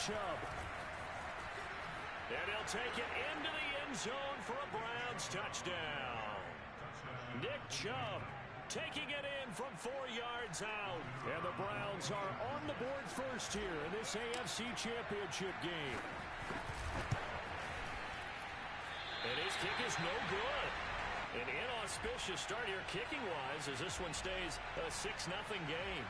Chubb. And he'll take it into the end zone for a Browns touchdown. Nick Chubb taking it in from 4 yards out. And the Browns are on the board first here in this AFC Championship game. And his kick is no good. An inauspicious start here kicking-wise as this one stays a 6-0 game.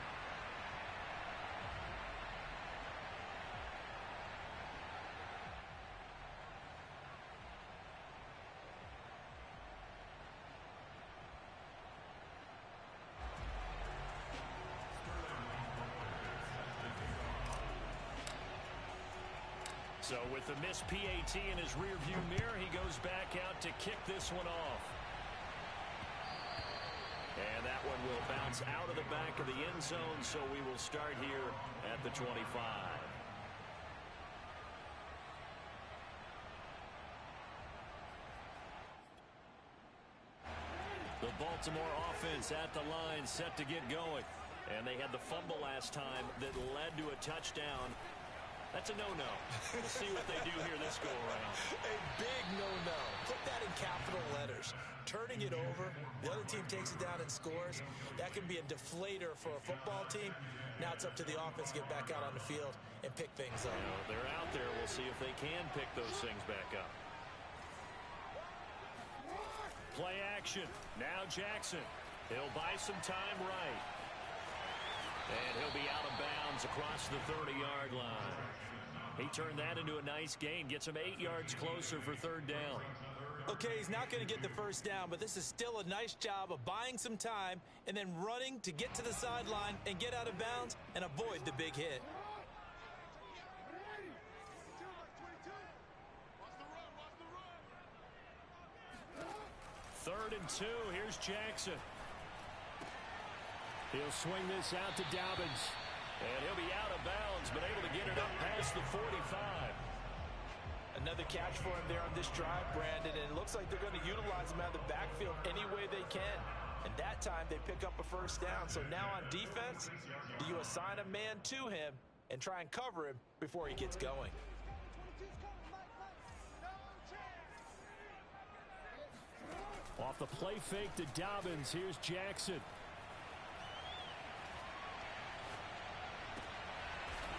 So with the missed PAT in his rearview mirror, he goes back out to kick this one off. And that one will bounce out of the back of the end zone, so we will start here at the 25. The Baltimore offense at the line set to get going. And they had the fumble last time that led to a touchdown. That's a no-no. We'll see what they do here this go-around. A big no-no. Put that in capital letters. Turning it over, the other team takes it down and scores. That can be a deflator for a football team. Now it's up to the offense to get back out on the field and pick things up. You know, they're out there. We'll see if they can pick those things back up. Play action. Now Jackson. He'll buy some time right. And he'll be out of bounds across the 30-yard line. He turned that into a nice gain. Gets him 8 yards closer for third down. Okay, he's not going to get the first down, but this is still a nice job of buying some time and then running to get to the sideline and get out of bounds and avoid the big hit. Third and 2. Here's Jackson. He'll swing this out to Dobbins. And he'll be out of bounds, but able to get it up past the 45. Another catch for him there on this drive, Brandon, and it looks like they're going to utilize him out of the backfield any way they can. And that time they pick up a first down. So now on defense, do you assign a man to him and try and cover him before he gets going? Off the play fake to Dobbins, here's Jackson.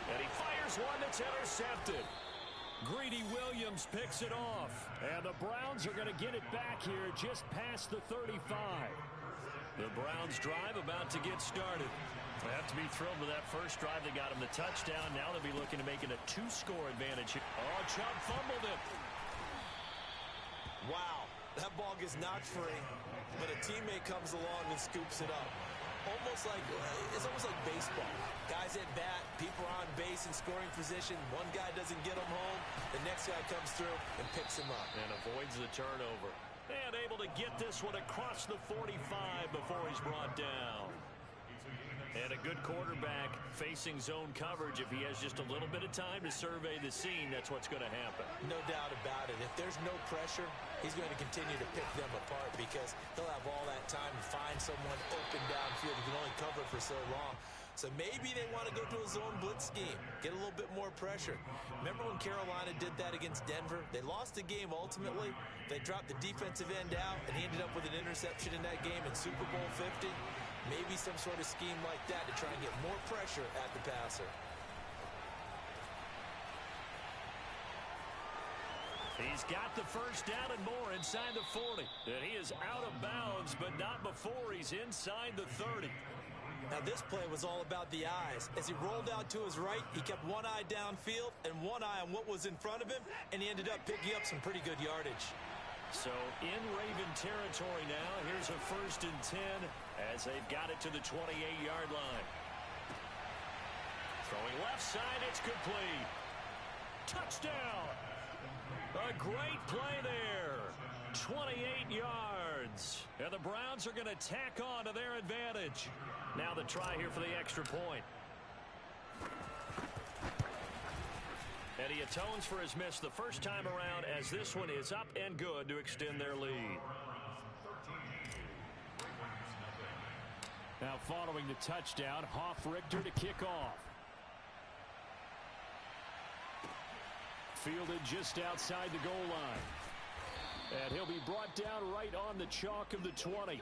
And he fires one that's intercepted. Greedy Williams picks it off. And the Browns are going to get it back here just past the 35. The Browns drive about to get started. They have to be thrilled with that first drive. They got him the touchdown. Now they'll be looking to make it a 2-score advantage. Oh, Chubb fumbled it. Wow, that ball gets knocked free, but a teammate comes along and scoops it up. It's almost like baseball. Guys at bat, people are on base in scoring position. One guy doesn't get him home. The next guy comes through and picks him up. And avoids the turnover. And able to get this one across the 45 before he's brought down. And a good quarterback facing zone coverage. If he has just a little bit of time to survey the scene, that's what's going to happen. No doubt about it. If there's no pressure, he's going to continue to pick them apart because he'll have all that time to find someone open downfield. He can only cover for so long. So maybe they want to go to a zone blitz scheme, get a little bit more pressure. Remember when Carolina did that against Denver? They lost the game ultimately. They dropped the defensive end out, and he ended up with an interception in that game in Super Bowl 50. Maybe some sort of scheme like that to try and get more pressure at the passer. He's got the first down and more inside the 40. And he is out of bounds, but not before he's inside the 30. Now this play was all about the eyes. As he rolled out to his right, he kept one eye downfield and one eye on what was in front of him, and he ended up picking up some pretty good yardage. So in Raven territory now, here's a 1st and 10 as they've got it to the 28-yard line. Throwing left side, it's complete. Touchdown! A great play there. 28 yards. And the Browns are going to tack on to their advantage. Now the try here for the extra point. And he atones for his miss the first time around as this one is up and good to extend their lead. Now following the touchdown, Hoff Richter to kick off. fielded just outside the goal line. And he'll be brought down right on the chalk of the 20.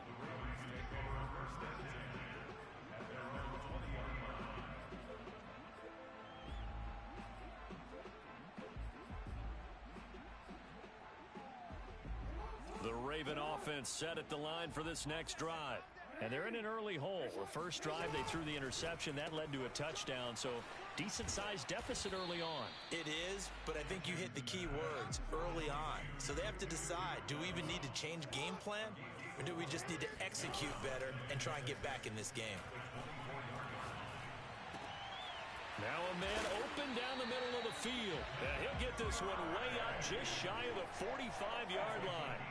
The Raven offense set at the line for this next drive. And they're in an early hole. The first drive, they threw the interception. That led to a touchdown, so decent-sized deficit early on. It is, but I think you hit the key words, early on. So they have to decide, do we even need to change game plan, or do we just need to execute better and try and get back in this game? Now a man open down the middle of the field. And he'll get this one way up just shy of the 45-yard line.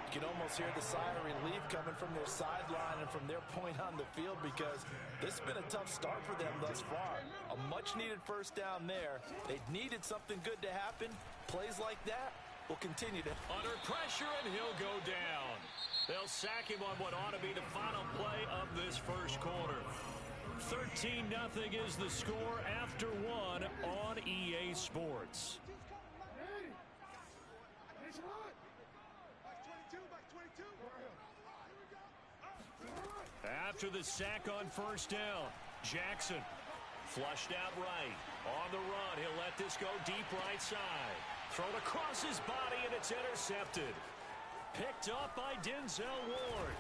You can almost hear the sigh of relief coming from their sideline and from their point on the field, because this has been a tough start for them thus far. A much-needed first down there. They needed something good to happen. Plays like that will continue to... Under pressure, and he'll go down. They'll sack him on what ought to be the final play of this first quarter. 13-0 is the score after one on EA Sports. After the sack on first down, Jackson flushed out right. On the run, he'll let this go deep right side. Thrown across his body, and it's intercepted. Picked up by Denzel Ward.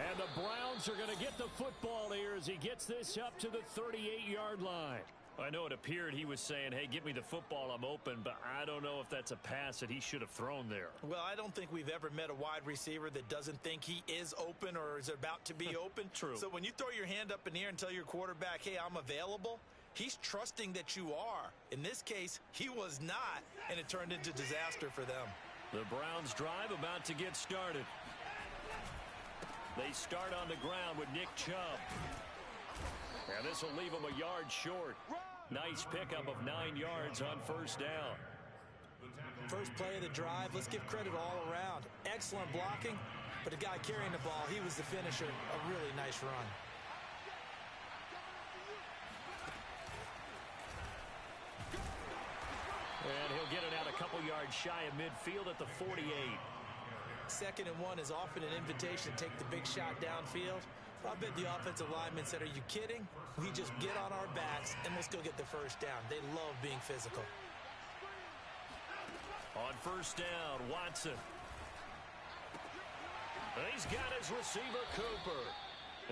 And the Browns are going to get the football here as he gets this up to the 38-yard line. I know it appeared he was saying, hey, get me the football, I'm open, but I don't know if that's a pass that he should have thrown there. Well, I don't think we've ever met a wide receiver that doesn't think he is open or is about to be open. True. So when you throw your hand up in the air and tell your quarterback, hey, I'm available, he's trusting that you are. In this case, he was not, and it turned into disaster for them. The Browns drive about to get started. They start on the ground with Nick Chubb. And this will leave him a yard short. Nice pickup of 9 yards on first down. First play of the drive, let's give credit all around. Excellent blocking, but the guy carrying the ball, he was the finisher. A really nice run. And he'll get it out a couple yards shy of midfield at the 48. 2nd and 1 is often an invitation to take the big shot downfield. I bet the offensive linemen said, are you kidding? We just get on our backs and let's go get the first down. They love being physical. On first down, Watson. He's got his receiver, Cooper.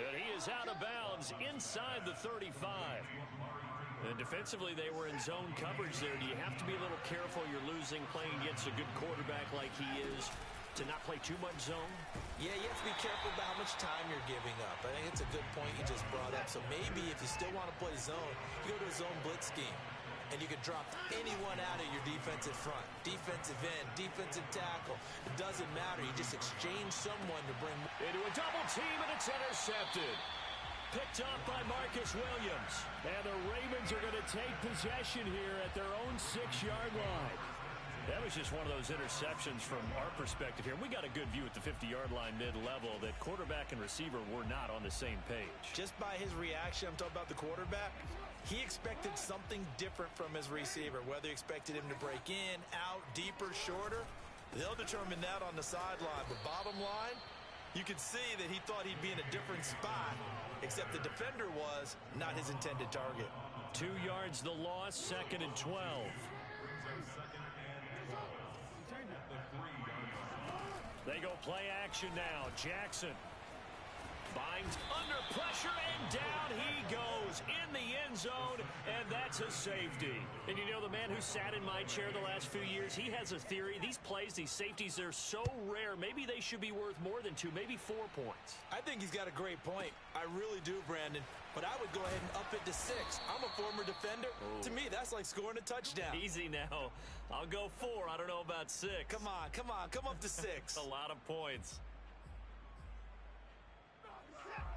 And he is out of bounds inside the 35. And defensively, they were in zone coverage there. Do you have to be a little careful? You're losing, playing against a good quarterback like he is, to not play too much zone? Yeah, you have to be careful about how much time you're giving up. I think it's a good point you just brought up. So maybe if you still want to play zone, you go to a zone blitz scheme. And you can drop anyone out of your defensive front. Defensive end, defensive tackle. It doesn't matter. You just exchange someone to bring... Into a double team, and it's intercepted. Picked up by Marcus Williams. And the Ravens are going to take possession here at their own 6-yard line. That was just one of those interceptions from our perspective here. We got a good view at the 50-yard line mid-level that quarterback and receiver were not on the same page. Just by his reaction, I'm talking about the quarterback, he expected something different from his receiver, whether he expected him to break in, out, deeper, shorter. They'll determine that on the sideline. But bottom line, you could see that he thought he'd be in a different spot, except the defender was not his intended target. 2 yards the loss, 2nd and 12. They go play action now. Jackson binds under pressure, and down he goes in the end zone, and that's a safety. And you know, the man who sat in my chair the last few years, he has a theory. These plays, these safeties, they're so rare. Maybe they should be worth more than 2, maybe 4 points. I think he's got a great point. I really do, Brandon. But I would go ahead and up it to 6. I'm a former defender. Oh. To me, that's like scoring a touchdown. Easy now. I'll go 4. I don't know about 6. Come on. Come up to 6. A lot of points.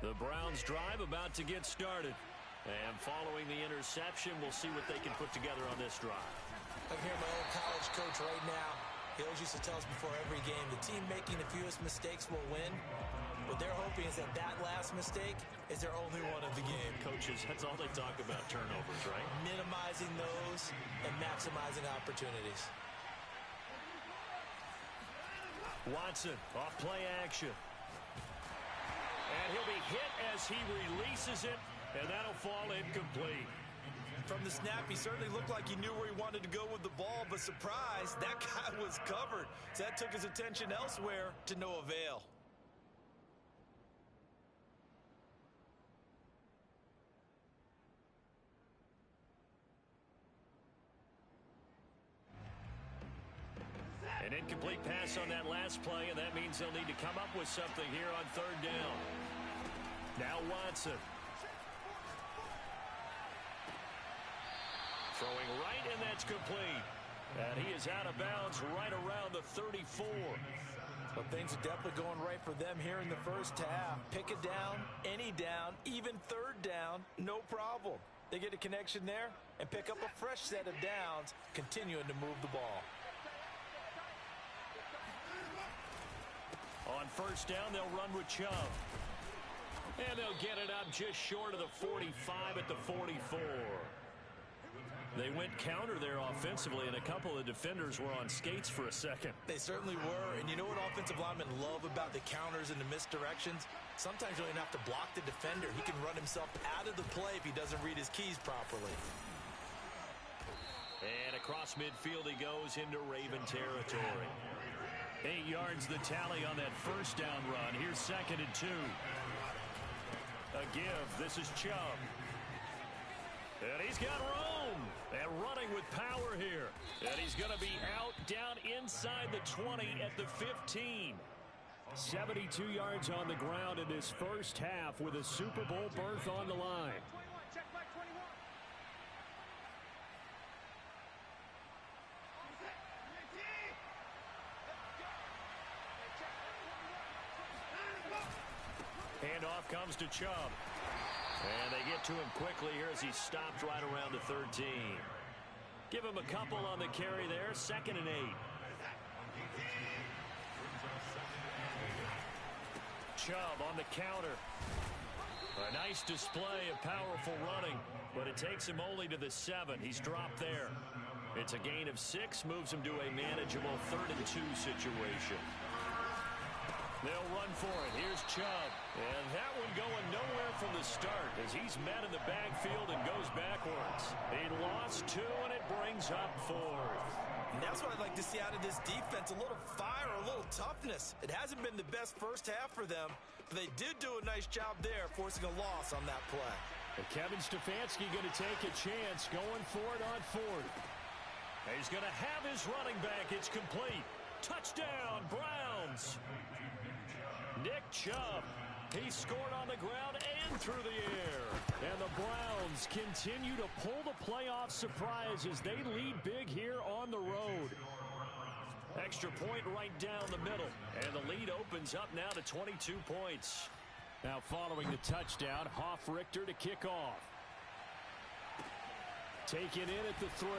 The Browns drive about to get started. And following the interception, we'll see what they can put together on this drive. I can hear my old college coach right now. He always used to tell us before every game, the team making the fewest mistakes will win. What they're hoping is that that last mistake is their only one of the game. Coaches, that's all they talk about, turnovers, right? Minimizing those and maximizing opportunities. Watson, off play action. And he'll be hit as he releases it, and that'll fall incomplete. From the snap, he certainly looked like he knew where he wanted to go with the ball, but surprise, that guy was covered. So that took his attention elsewhere to no avail. An incomplete pass on that last play, and that means they'll need to come up with something here on third down. Now Watson. Throwing right, and that's complete. And he is out of bounds right around the 34. Well, things are definitely going right for them here in the first half. Pick it down, any down, even third down, no problem. They get a connection there and pick up a fresh set of downs, continuing to move the ball. On first down, they'll run with Chubb. And they'll get it up just short of the 45 at the 44. They went counter there offensively, and a couple of defenders were on skates for a second. They certainly were, and you know what offensive linemen love about the counters and the misdirections? Sometimes you don't even have to block the defender. He can run himself out of the play if he doesn't read his keys properly. And across midfield he goes into Raven territory. 8 yards the tally on that first down run. Here's 2nd and 2. A give. This is Chubb. And he's got room. And running with power here. And he's going to be out down inside the 20 at the 15. 72 yards on the ground in this first half with a Super Bowl berth on the line. Handoff comes to Chubb. And they get to him quickly here as he stopped right around the 13. Give him a couple on the carry there. 2nd and 8. Chubb on the counter. A nice display of powerful running, but it takes him only to the 7. He's dropped there. It's a gain of 6, moves him to a manageable 3rd and 2 situation. They'll run for it. Here's Chubb. And that one going nowhere from the start as he's met in the backfield and goes backwards. He lost 2, and it brings up 4th. And that's what I'd like to see out of this defense, a little fire, a little toughness. It hasn't been the best first half for them, but they did do a nice job there, forcing a loss on that play. And Kevin Stefanski going to take a chance, going for it on 4th. He's going to have his running back. It's complete. Touchdown, Browns. Nick Chubb, he scored on the ground and through the air. And the Browns continue to pull the playoff surprise as they lead big here on the road. Extra point right down the middle. And the lead opens up now to 22 points. Now following the touchdown, Hoff-Richter to kick off. Taken in at the 3.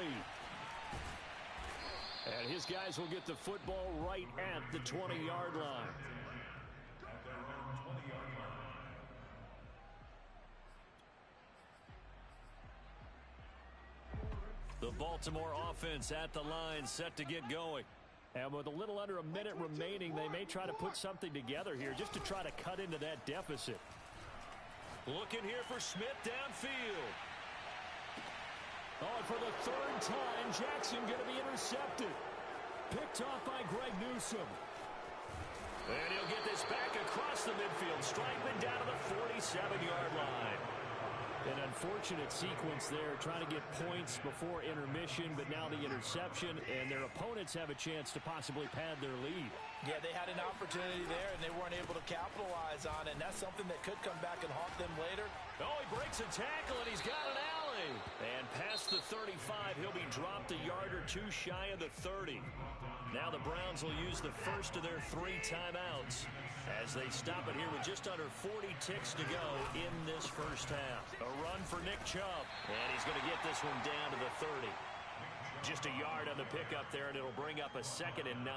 And his guys will get the football right at the 20-yard line. The Baltimore offense at the line, set to get going. And with a little under a minute remaining, they may try to put something together here just to try to cut into that deficit. Looking here for Smith downfield. Oh, and for the 3rd time, Jackson going to be intercepted. Picked off by Greg Newsome. And he'll get this back across the midfield. Strikeman down to the 47-yard line. An unfortunate sequence there, trying to get points before intermission, but now the interception, and their opponents have a chance to possibly pad their lead. Yeah, they had an opportunity there, and they weren't able to capitalize on it, and that's something that could come back and haunt them later. Oh, he breaks a tackle, and he's got an alley. And past the 35, he'll be dropped a yard or 2 shy of the 30. Now the Browns will use the first of their 3 timeouts as they stop it here with just under 40 ticks to go in this first half. A run for Nick Chubb, and he's going to get this one down to the 30. just a yard on the pickup there, and it'll bring up a 2nd and 9.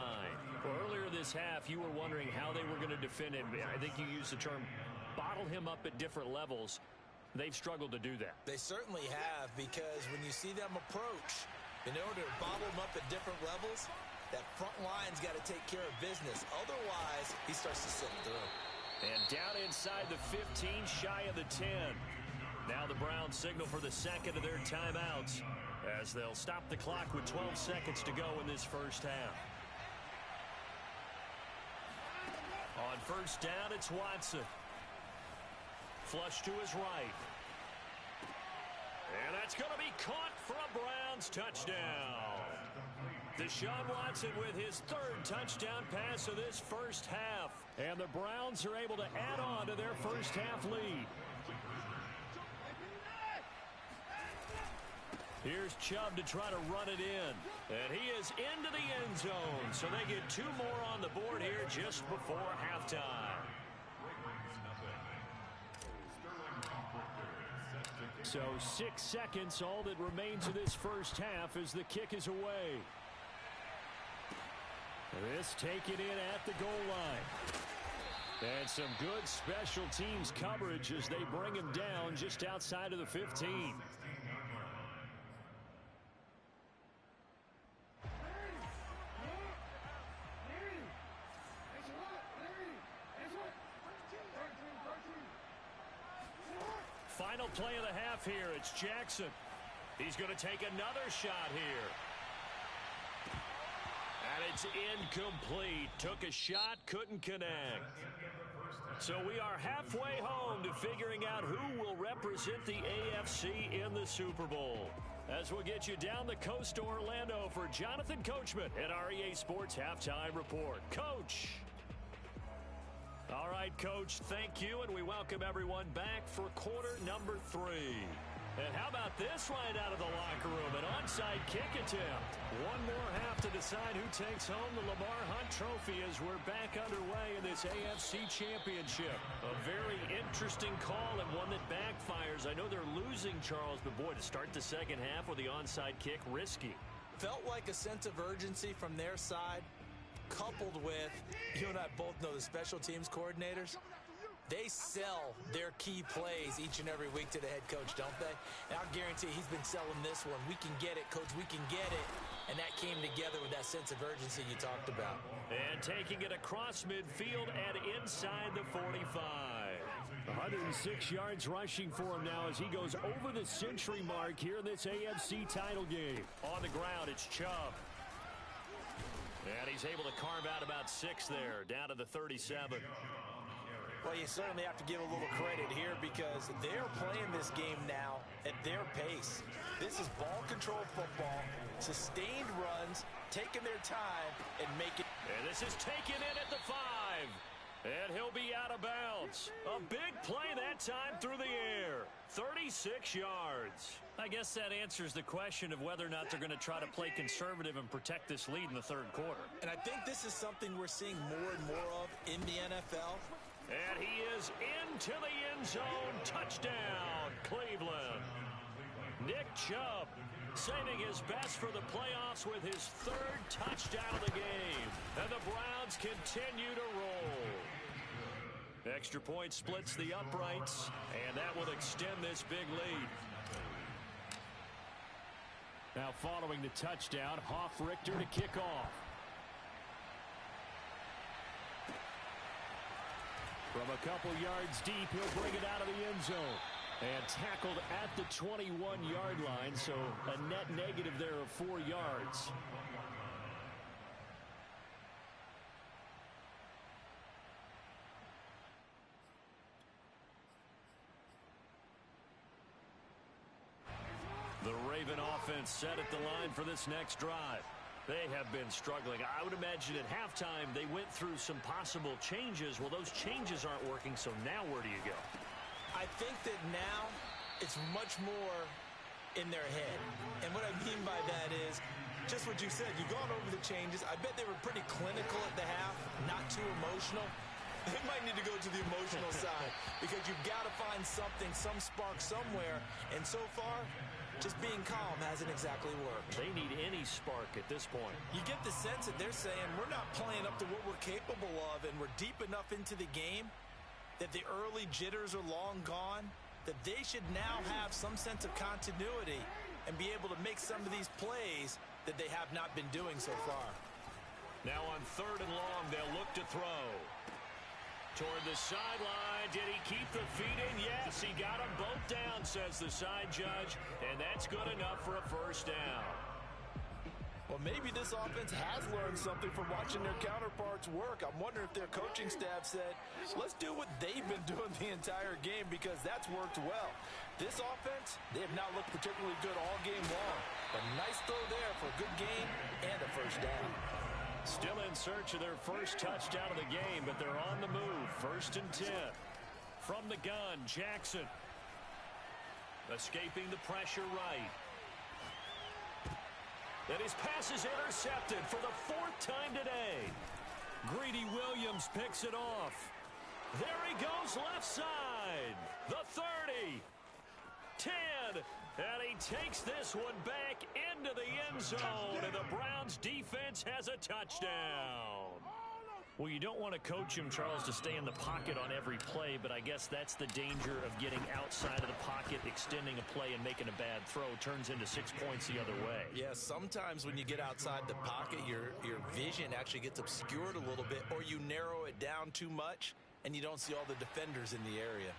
Well, earlier this half, you were wondering how they were going to defend him. I think you used the term bottle him up at different levels. They've struggled to do that. They certainly have, because when you see them approach, in order to bottle them up at different levels, that front line's got to take care of business. Otherwise, he starts to slip through. And down inside the 15, shy of the 10. Now the Browns signal for the second of their timeouts as they'll stop the clock with 12 seconds to go in this first half. On first down, it's Watson. Flush to his right. And that's going to be caught for a Browns touchdown. Deshaun Watson with his 3rd touchdown pass of this first half. And the Browns are able to add on to their first half lead. Here's Chubb to try to run it in. And he is into the end zone. So they get 2 more on the board here just before halftime. So 6 seconds, all that remains of this first half as the kick is away. This taken in at the goal line. And some good special teams coverage as they bring him down just outside of the 15. Final play of the half here. It's Jackson. He's going to take another shot here. And it's incomplete. Took a shot, couldn't connect. So we are halfway home to figuring out who will represent the AFC in the Super Bowl. As we'll get you down the coast to Orlando for Jonathan Coachman at our EA Sports Halftime Report. Coach. All right, Coach, thank you, and we welcome everyone back for quarter number 3. And how about this right out of the locker room? An onside kick attempt. One more half to decide who takes home the Lamar Hunt Trophy as we're back underway in this AFC Championship. A very interesting call and one that backfires. I know they're losing, Charles, but boy, to start the second half with the onside kick, risky. Felt like a sense of urgency from their side, coupled with, you and I both know the special teams coordinators. They sell their key plays each and every week to the head coach, don't they? And I'll guarantee he's been selling this one. We can get it, Coach. We can get it. And that came together with that sense of urgency you talked about. And taking it across midfield and inside the 45. 106 yards rushing for him now as he goes over the century mark here in this AFC title game. On the ground, it's Chubb. And he's able to carve out about 6 there, down to the 37. Well, you certainly have to give a little credit here because they're playing this game now at their pace. This is ball control football, sustained runs, taking their time, and making... And this is taken in at the 5. And he'll be out of bounds. A big play that time through the air. 36 yards. I guess that answers the question of whether or not they're going to try to play conservative and protect this lead in the third quarter. And I think this is something we're seeing more and more of in the NFL. And he is into the end zone. Touchdown, Cleveland. Nick Chubb saving his best for the playoffs with his 3rd touchdown of the game. And the Browns continue to roll. Extra point splits the uprights, and that will extend this big lead. Now following the touchdown, Richter to kick off. From a couple yards deep, he'll bring it out of the end zone. And tackled at the 21-yard line, so a net negative there of 4 yards. The Raven offense set at the line for this next drive. They have been struggling. I would imagine at halftime they went through some possible changes. Well, those changes aren't working, so now where do you go? I think that now it's much more in their head. And what I mean by that is just what you said. You've gone over the changes. I bet they were pretty clinical at the half, not too emotional. They might need to go to the emotional side because you've got to find something, some spark somewhere. And so far, Just being calm hasn't exactly worked. They need any spark at this point. You get the sense that they're saying we're not playing up to what we're capable of, and we're deep enough into the game that the early jitters are long gone, that they should now have some sense of continuity and be able to make some of these plays that they have not been doing so far. Now on 3rd and long, they'll look to throw. Toward the sideline, did he keep the feet in? Yes, he got them both down, says the side judge, and that's good enough for a first down. Well, maybe this offense has learned something from watching their counterparts work. I'm wondering if their coaching staff said, let's do what they've been doing the entire game, because that's worked well. This offense, they have not looked particularly good all game long. But nice throw there for a good gain and a first down. Still in search of their first touchdown of the game, but they're on the move. 1st and 10. From the gun, Jackson. Escaping the pressure right. And his pass is intercepted for the 4th time today. Greedy Williams picks it off. There he goes left side. The 30. 10. And he takes this one back into the end zone. And the Browns defense has a touchdown. Well, you don't want to coach him, Charles, to stay in the pocket on every play, but I guess that's the danger of getting outside of the pocket, extending a play, and making a bad throw turns into 6 points the other way. Yeah, sometimes when you get outside the pocket, your vision actually gets obscured a little bit, or you narrow it down too much, and you don't see all the defenders in the area.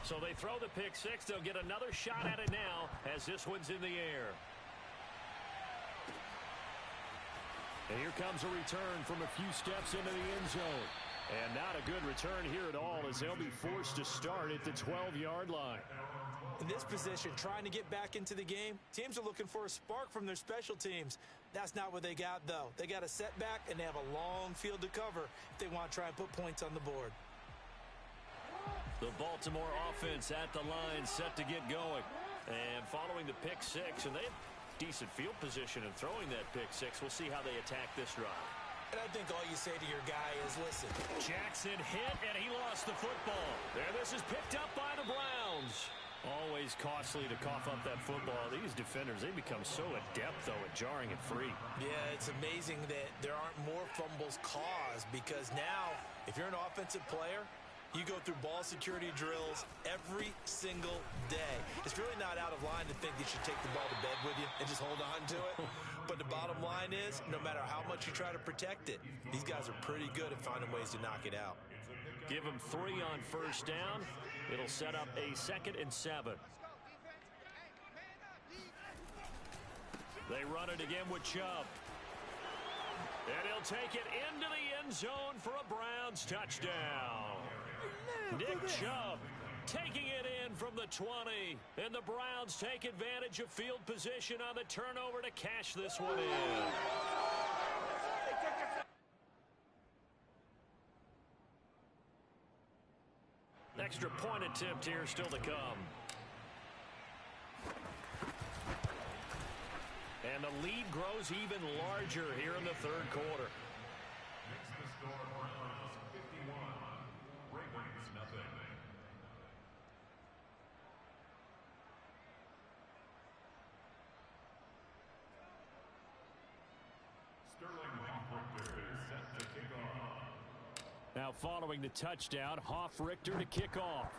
So they throw the pick six. They'll get another shot at it now as this one's in the air. And here comes a return from a few steps into the end zone. And not a good return here at all, as they'll be forced to start at the 12-yard line. In this position, trying to get back into the game, teams are looking for a spark from their special teams. That's not what they got, though. They got a setback, and they have a long field to cover if they want to try and put points on the board. The Baltimore offense at the line, set to get going. And following the pick six, and they have decent field position in throwing that pick six. We'll see how they attack this drive. And I think all you say to your guy is, listen. Jackson hit, and he lost the football. There, this is picked up by the Browns. Always costly to cough up that football. These defenders, they become so adept, though, at jarring it free. Yeah, it's amazing that there aren't more fumbles caused, because now, if you're an offensive player, you go through ball security drills every single day. It's really not out of line to think that you take the ball to bed with you and just hold on to it. But the bottom line is, no matter how much you try to protect it, these guys are pretty good at finding ways to knock it out. Give them 3 on first down. It'll set up a 2nd and 7. They run it again with Chubb. And he'll take it into the end zone for a Browns touchdown. Nick Chubb taking it in from the 20. And the Browns take advantage of field position on the turnover to cash this one in. Extra point attempt here still to come. And the lead grows even larger here in the third quarter. Now following the touchdown, Richter to kick off.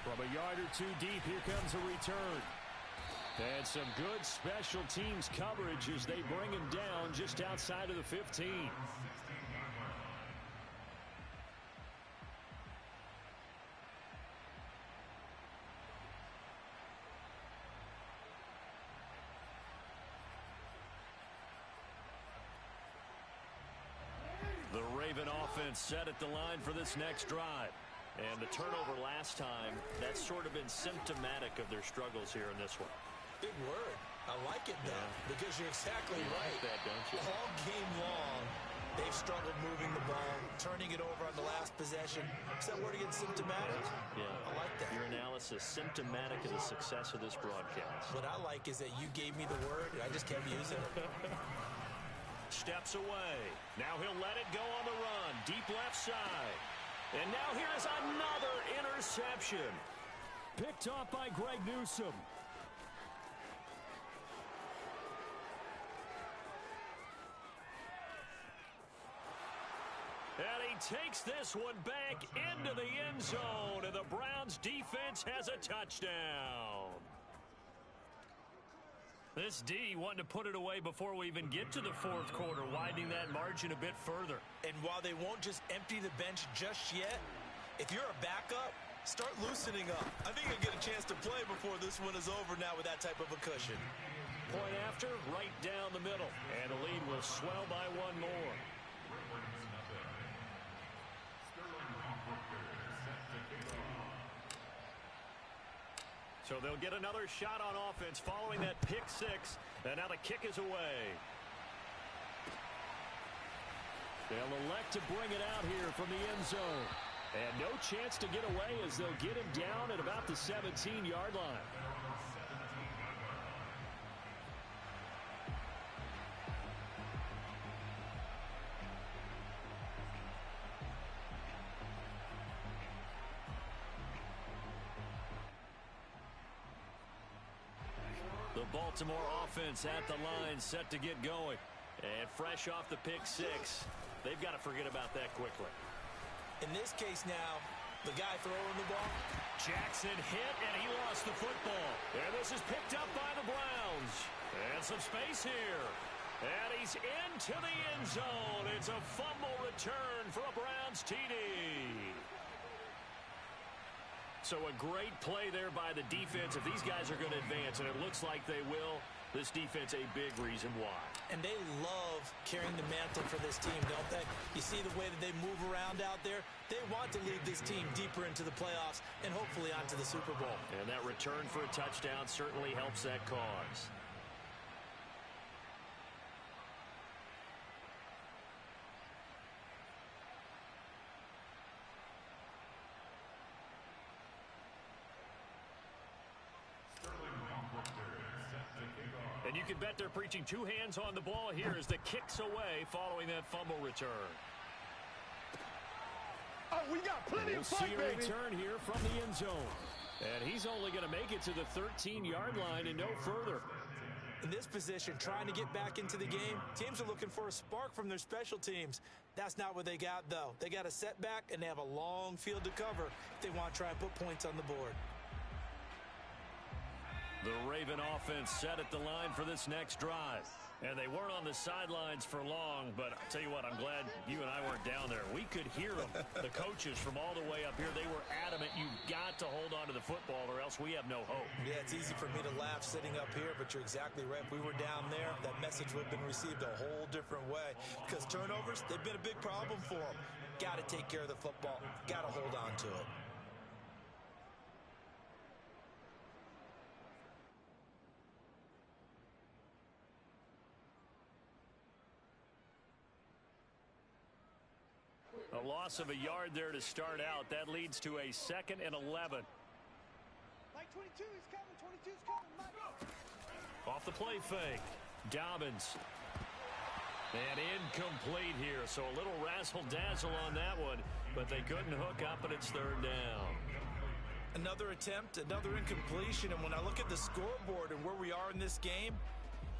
From a yard or two deep, here comes a return. And some good special teams coverage as they bring him down just outside of the 15. The Raven offense set at the line for this next drive. And the turnover last time, that's sort of been symptomatic of their struggles here in this one. Big word. I like it, though, because you're exactly right. Like that, don't you? All game long, they've struggled moving the ball, turning it over on the last possession. Is that word again, symptomatic? Yeah. I like that. Your analysis, symptomatic of the success of this broadcast. What I like is that you gave me the word, and I just kept using it. Steps away. Now he'll let it go on the run. Deep left side. And now here is another interception. Picked off by Greg Newsome. And he takes this one back into the end zone, and the Browns defense has a touchdown. This D wanted to put it away before we even get to the fourth quarter, widening that margin a bit further. And while they won't just empty the bench just yet, if you're a backup, start loosening up. I think you'll get a chance to play before this one is over now with that type of a cushion. Point after, right down the middle. And the lead will swell by one more. So they'll get another shot on offense following that pick six. And now the kick is away. They'll elect to bring it out here from the end zone. And no chance to get away as they'll get him down at about the 17-yard line. The Baltimore offense at the line, set to get going. And fresh off the pick six, they've got to forget about that quickly. In this case now, the guy throwing the ball. Jackson hit, and he lost the football. And this is picked up by the Browns. And some space here. And he's into the end zone. It's a fumble return for a Browns TD. So a great play there by the defense. If these guys are going to advance, and it looks like they will, this defense a big reason why. And they love carrying the mantle for this team, don't they? You see the way that they move around out there? They want to lead this team deeper into the playoffs and hopefully onto the Super Bowl. And that return for a touchdown certainly helps that cause. And you can bet they're preaching two hands on the ball here as the kick's away following that fumble return. Oh, we got plenty of See fight, a baby. return here from the end zone. And he's only going to make it to the 13-yard line and no further. In this position, trying to get back into the game, teams are looking for a spark from their special teams. That's not what they got, though. They got a setback, and they have a long field to cover if they want to try and put points on the board. The Raven offense set at the line for this next drive. And they weren't on the sidelines for long, but I'll tell you what, I'm glad you and I weren't down there. We could hear them, the coaches from all the way up here. They were adamant, you've got to hold on to the football or else we have no hope. Yeah, it's easy for me to laugh sitting up here, but you're exactly right. If we were down there, that message would have been received a whole different way. Because turnovers, they've been a big problem for them. Got to take care of the football. Got to hold on to it. A loss of a yard there to start out. That leads to a 2nd and 11. Mike 22 is coming. 22 is coming. Mike. Off the play fake. Dobbins. And incomplete here. So a little razzle-dazzle on that one. But they couldn't hook up, and it's 3rd down. Another attempt, another incompletion. And when I look at the scoreboard and where we are in this game,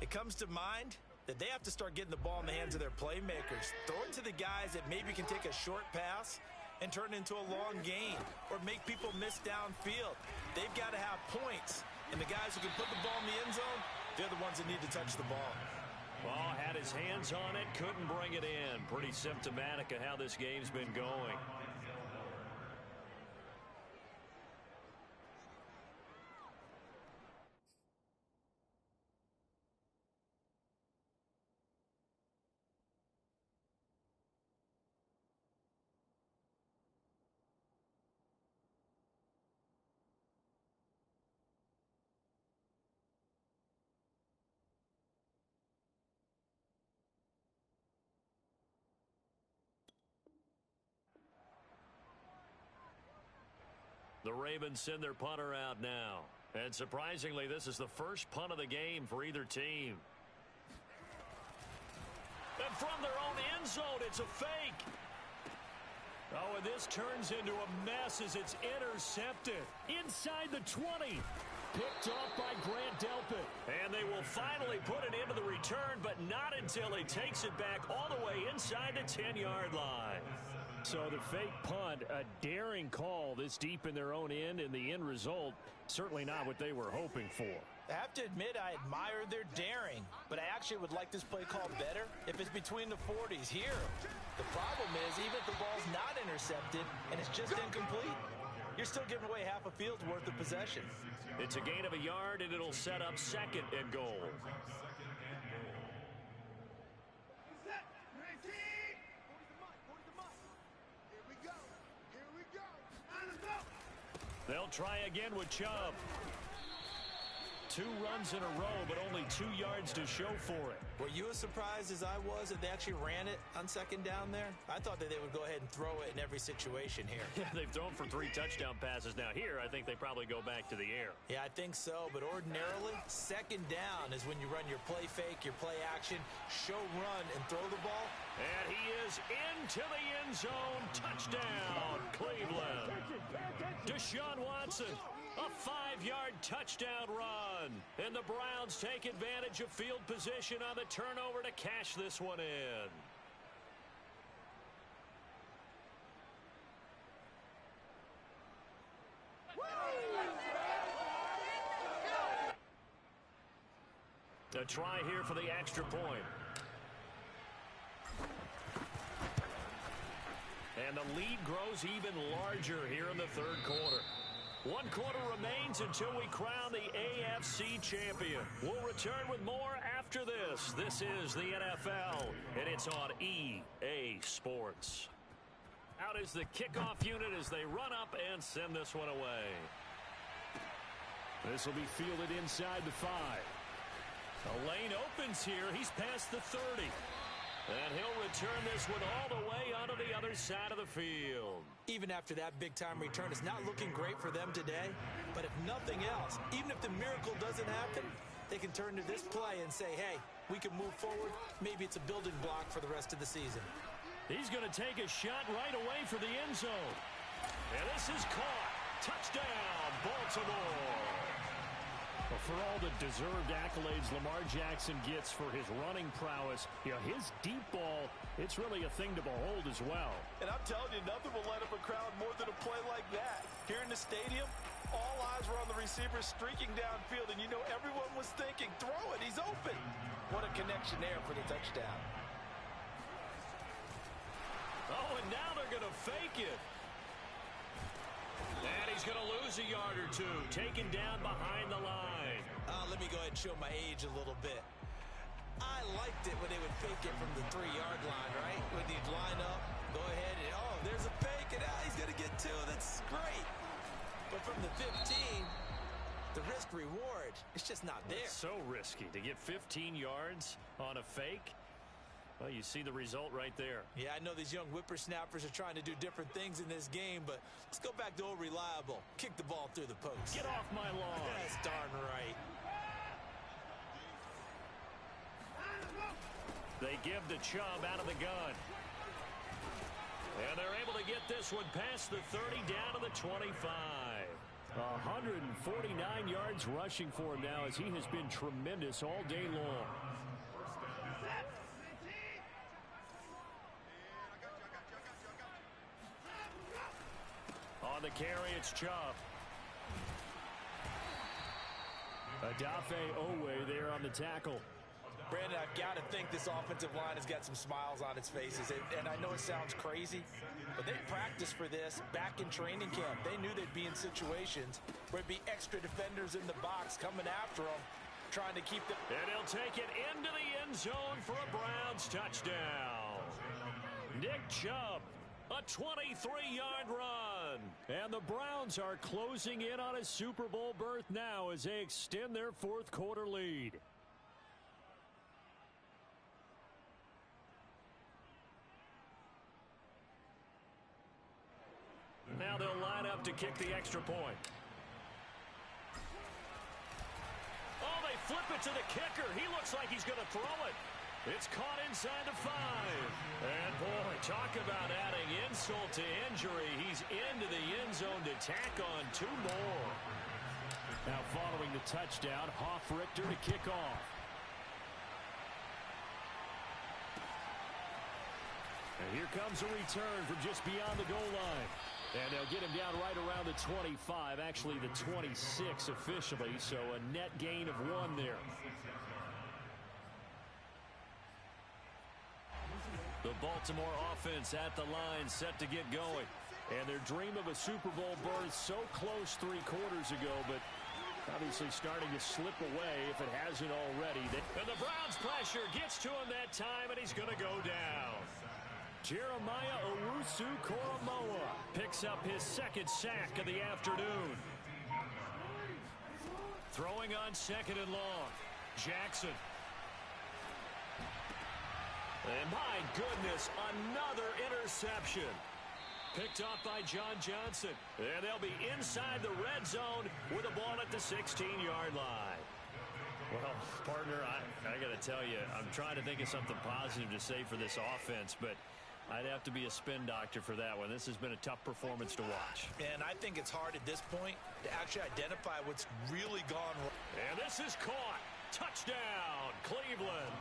it comes to mind that they have to start getting the ball in the hands of their playmakers. Throw it to the guys that maybe can take a short pass and turn it into a long gain or make people miss downfield. They've got to have points. And the guys who can put the ball in the end zone, they're the ones that need to touch the ball. Well, had his hands on it, couldn't bring it in. Pretty symptomatic of how this game's been going. The Ravens send their punter out now. And surprisingly, this is the first punt of the game for either team. And from their own end zone, it's a fake. Oh, and this turns into a mess as it's intercepted. Inside the 20. Picked off by Grant Delpit. And they will finally put it into the return, but not until he takes it back all the way inside the 10-yard line. So the fake punt, a daring call this deep in their own end, and the end result, certainly not what they were hoping for. I have to admit, I admire their daring, but I actually would like this play call better if it's between the 40s here. The problem is, even if the ball's not intercepted and it's just incomplete, you're still giving away half a field's worth of possession. It's a gain of a yard, and it'll set up second and goal. They'll try again with Chubb. 2 runs in a row, but only 2 yards to show for it. Were you as surprised as I was that they actually ran it on second down there? I thought that they would go ahead and throw it in every situation here. Yeah, they've thrown for 3 touchdown passes. Now here, I think they probably go back to the air. Yeah, I think so, but ordinarily, second down is when you run your play fake, your play action, show run, and throw the ball. And he is into the end zone. Touchdown, Cleveland. Deshaun Watson. A 5-yard touchdown run. And the Browns take advantage of field position on the turnover to cash this one in. A try here for the extra point. And the lead grows even larger here in the third quarter. 1 quarter remains until we crown the AFC champion. We'll return with more after this. This is the NFL, and it's on EA Sports. Out is the kickoff unit as they run up and send this one away. This will be fielded inside the 5. A lane opens here. He's past the 30. And he'll return this one all the way onto the other side of the field. Even after that big-time return, it's not looking great for them today. But if nothing else, even if the miracle doesn't happen, they can turn to this play and say, hey, we can move forward. Maybe it's a building block for the rest of the season. He's going to take a shot right away for the end zone. And this is caught. Touchdown, Baltimore. Well, for all the deserved accolades Lamar Jackson gets for his running prowess, his deep ball, it's really a thing to behold as well. And I'm telling you, nothing will light up a crowd more than a play like that. Here in the stadium, all eyes were on the receiver streaking downfield, and everyone was thinking, throw it, he's open. What a connection there for the touchdown. Oh, and now they're going to fake it. And he's going to lose a yard or 2, taken down behind the line. Let me go ahead and show my age a little bit. I liked it when they would fake it from the 3-yard line, right? When you'd line up, go ahead, and there's a fake, and now he's going to get 2. That's great. But from the 15, the risk-reward, it's just not there. It's so risky to get 15 yards on a fake. Well, you see the result right there. Yeah, I know these young whippersnappers are trying to do different things in this game, but let's go back to old reliable. Kick the ball through the post. Get off my lawn. That's darn right. They give the Chubb out of the gun. And they're able to get this one past the 30 down to the 25. 149 yards rushing for him now as he has been tremendous all day long. On the carry, it's Chubb. Adafe Owe there on the tackle. Brandon, I've got to think this offensive line has got some smiles on its faces. And I know it sounds crazy, but they practiced for this back in training camp. They knew they'd be in situations where it'd be extra defenders in the box coming after them, trying to keep them. And he'll take it into the end zone for a Browns touchdown. Nick Chubb, a 23-yard run. And the Browns are closing in on a Super Bowl berth now as they extend their fourth quarter lead. Now they'll line up to kick the extra point. Oh, they flip it to the kicker. He looks like he's going to throw it. It's caught inside the 5. And, boy, talk about adding insult to injury. He's into the end zone to tack on 2 more. Now following the touchdown, Richter to kick off. And here comes a return from just beyond the goal line. And they'll get him down right around the 25, actually the 26 officially, so a net gain of 1 there. The Baltimore offense at the line set to get going. And their dream of a Super Bowl berth so close 3 quarters ago, but obviously starting to slip away if it hasn't already. And the Browns pressure gets to him that time, and he's going to go down. Jeremiah Owusu-Koramoah picks up his 2nd sack of the afternoon. Throwing on 2nd and long. Jackson. And my goodness, another interception. Picked off by John Johnson. And they'll be inside the red zone with a ball at the 16-yard line. Well, partner, I got to tell you, I'm trying to think of something positive to say for this offense, but I'd have to be a spin doctor for that one. This has been a tough performance to watch. And I think it's hard at this point to actually identify what's really gone wrong. And this is caught. Touchdown, Cleveland.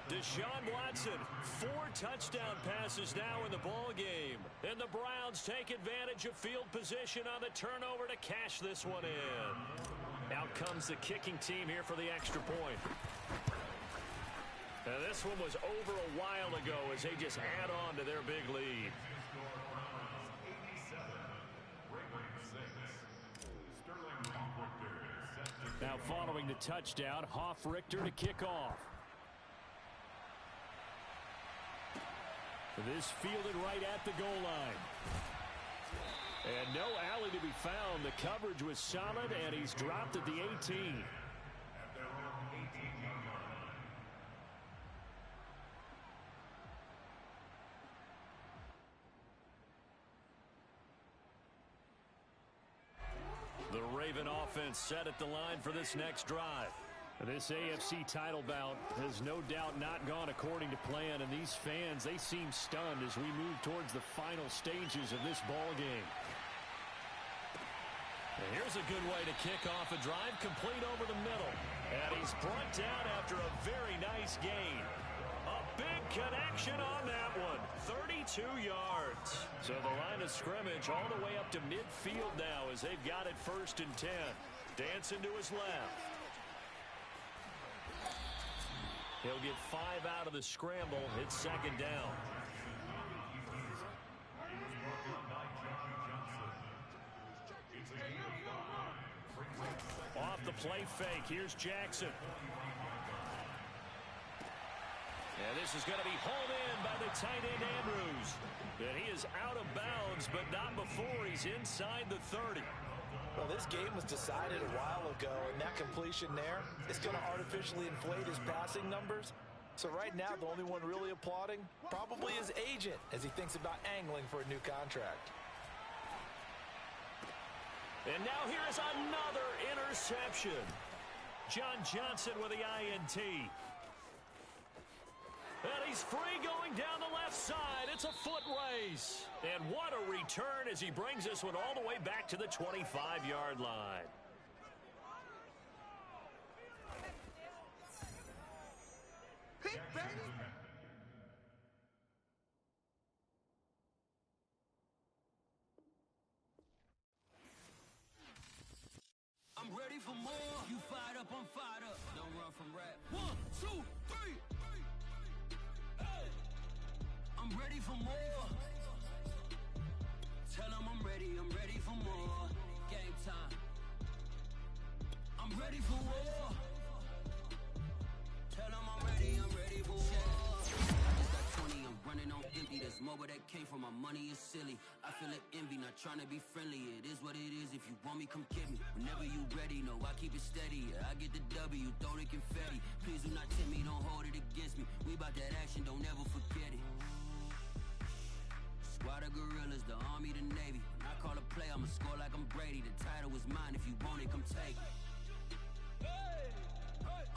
Deshaun Watson, 4 touchdown passes now in the ball game. And the Browns take advantage of field position on the turnover to cash this one in. Out comes the kicking team here for the extra point. And this one was over a while ago as they just add on to their big lead. Now following the touchdown, Richter to kick off. This fielded right at the goal line. And no alley to be found. The coverage was solid, and he's dropped at the 18. The Raven offense set at the line for this next drive. This AFC title bout has no doubt not gone according to plan, and these fans, they seem stunned as we move towards the final stages of this ball game. And here's a good way to kick off a drive, complete over the middle. And he's brought down after a very nice gain. A big connection on that one, 32 yards. So the line of scrimmage all the way up to midfield now as they've got it 1st and 10. Dancing to his left. He'll get 5 out of the scramble. It's 2nd down. Off the play fake. Here's Jackson. And this is going to be hauled in by the tight end Andrews. And he is out of bounds, but not before he's inside the 30. Well, this game was decided a while ago, and that completion there is going to artificially inflate his passing numbers. So right now, the only one really applauding probably his agent as he thinks about angling for a new contract. And now here is another interception. John Johnson with the INT. And he's free going down the left side. It's a foot race. And what a return as he brings this one all the way back to the 25-yard line. Hit, baby! I'm ready for more. You fired up, I'm fired up. Don't run from rap. 1, 2, 3. I'm ready for more. Tell them I'm ready for more. Game time. I'm ready for war. Tell them I'm ready for war. I just got 20, I'm running on empty. There's more where that came from, my money is silly. I feel it envy, not trying to be friendly. It is what it is, if you want me, come get me. Whenever you ready, no, I keep it steady. Yeah, I get the W, throw the confetti. Please do not tempt me, don't hold it against me. We about that action, don't ever forget it. Squad of gorillas, the army, the navy. When I call a play, I'ma score like I'm Brady. The title is mine, if you want it, come take it.